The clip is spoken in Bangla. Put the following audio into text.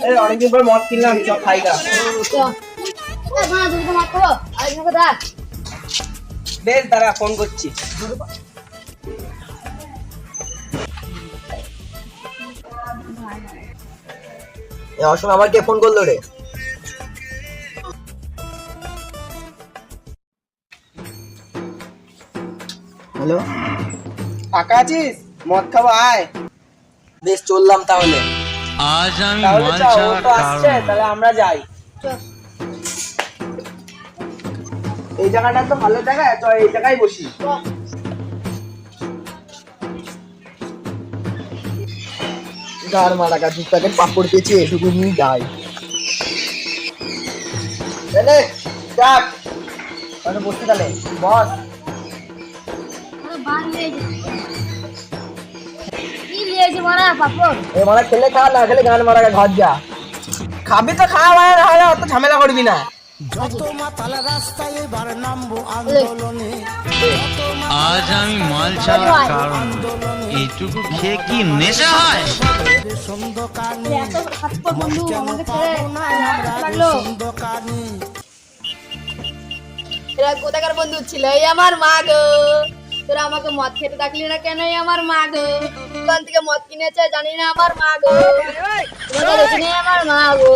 এই অনেকদিন পর মদ কিনলাম, চল খাই গা। বেশ দাঁড়া, ফোন করছি। অশোক আমার কে ফোন করলো রে? হ্যালো, ফাঁকা আছিস? মদ খাবো, আয়। বেশ চললাম তাহলে। আজ আমি তাহলে মাল চল, ও ছাড়া তো আসছে, কারণ তাহলে আমরা যাই। এই জায়গাটা তো ভালো জায়গা, চল এই জায়গায় বসি। গার মারা গা 2 প্যাকেট পাপড় পেয়েছি, এটুকু নিয়ে যাই। এলে ডাক, মানে বসতে তাহলে বস। এ মারা খেলে খা, না খেলে গান মারা ঘর যা। খাবি তো খা, মানে না হলে অত ঝামেলা করবি না। আজ আমি মাল ছাড়া কারণ এইটুকু খেয়ে কি নেশা হয়? এরা কোথাকার বন্ধু ছিল? এই আমার মা গো, তোরা আমাকে মদ খেতে ডাকলি না কেন? এই আমার মা গো, দোকান থেকে মদ কিনেছে জানি না আমার মা গো, তোমাদের এখানে আমার মা গো।